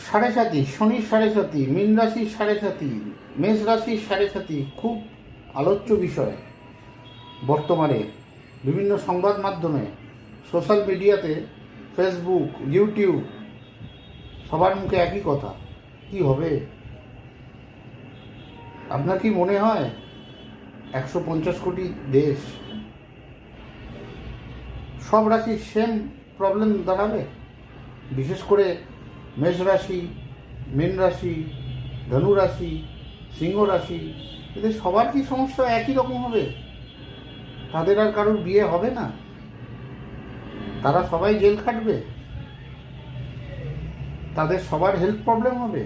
সাড়ে সাতি, শনির সাড়ে সাতি, মীন রাশির সাড়ে সাতি, মেষ রাশির সাড়ে সাতি খুব আলোচ্য বিষয় বর্তমানে বিভিন্ন সংবাদ মাধ্যমে, সোশ্যাল মিডিয়াতে, ফেসবুক, ইউটিউব, সবার মুখে একই কথা। কি হবে? আপনার কি মনে হয় 150 কোটি দেশ, সব রাশির সেম প্রবলেম দাঁড়াবে? বিশেষ করে মেষ রাশি, মীন রাশি, ধনু রাশি, সিংহ রাশি, এদের সবার কি সমস্যা একই রকম হবে? তাদের আর কারোর বিয়ে হবে না? তারা সবাই জেল খাটবে? তাদের সবার হেলথ প্রবলেম হবে?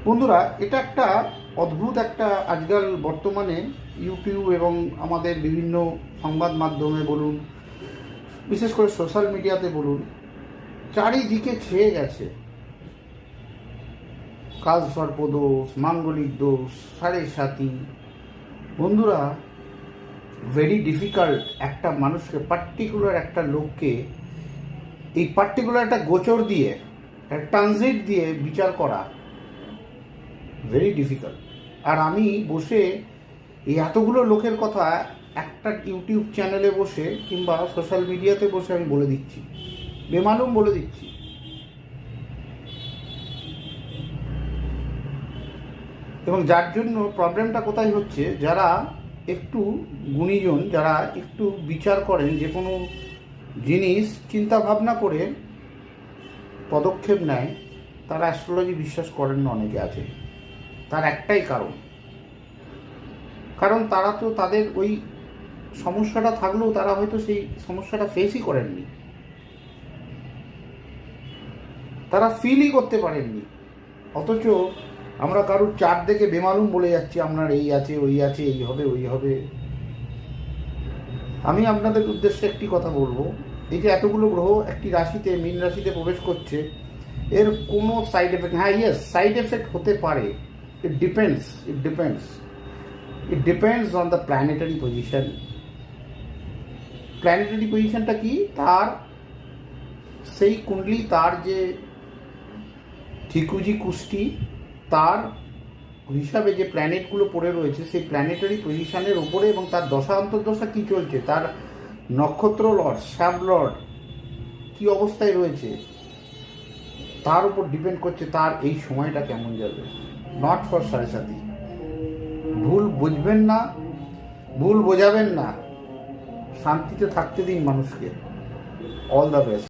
বন্ধুরা, এটা একটা অদ্ভুত একটা আজকাল বর্তমানে ইউটিউব এবং আমাদের বিভিন্ন সংবাদ মাধ্যমে বলুন, বিশেষ করে সোশ্যাল মিডিয়াতে বলুন, চারিদিকে ছেয়ে গেছে। কাল সর্পদোষ, মাঙ্গলিক দোষ, সাড়ে সাতি। বন্ধুরা, ভেরি ডিফিকাল্ট একটা মানুষকে, পার্টিকুলার একটা লোককে এই পার্টিকুলার একটা গোচর দিয়ে, একটা ট্রানজিট দিয়ে বিচার করা ভেরি ডিফিকাল্ট। আর আমি বসে এই এতগুলো লোকের কথা একটা ইউটিউব চ্যানেলে বসে কিংবা সোশ্যাল মিডিয়াতে বসে আমি বলে দিচ্ছি, বেমালুম বলে দিচ্ছি। এবং যার জন্য প্রবলেমটা কোথায় হচ্ছে, যারা একটু গুণীজন, যারা একটু বিচার করেন, যে কোনো জিনিস চিন্তা ভাবনা করে পদক্ষেপ নেয়, তারা অ্যাস্ট্রোলজি বিশ্বাস করেন না অনেকে আছে। তার একটাই কারণ তারা তো তাদের ওই সমস্যাটা থাকলেও তারা হয়তো সেই সমস্যাটা ফেসই করেননি, তারা ফিলই করতে পারেননি। অথচ আমরা কারোর চার দেখে বেমালুম বলে যাচ্ছি আপনার এই আছে, ওই আছে, এই হবে, ওই হবে। আমি আপনাদের উদ্দেশ্যে একটি কথা বলবো, এই যে এতগুলো গ্রহ একটি রাশিতে, মীন রাশিতে প্রবেশ করছে, এর কোনো সাইড এফেক্ট, হ্যাঁ ইয়েস, সাইড এফেক্ট হতে পারে। It depends on the planetary position. Planetary পজিশনটা কি? তার সেই কুণ্ডলী, তার যে ঠিকুজি কুষ্টি, তার হিসাবে যে প্ল্যানেটগুলো পড়ে রয়েছে, সেই প্ল্যানেটারি পজিশনের ওপরে, এবং তার দশা অন্তর্দশা কী চলছে, তার নক্ষত্র লর্ড, শ্যাব লর্ড কী অবস্থায় রয়েছে, তার উপর ডিপেন্ড করছে তার এই সময়টা কেমন যাবে। নট ফর সাড়ে সাতি। ভুল বুঝবেন না, ভুল বোঝাবেন না, শান্তিতে থাকতে দিন মানুষকে। All the best.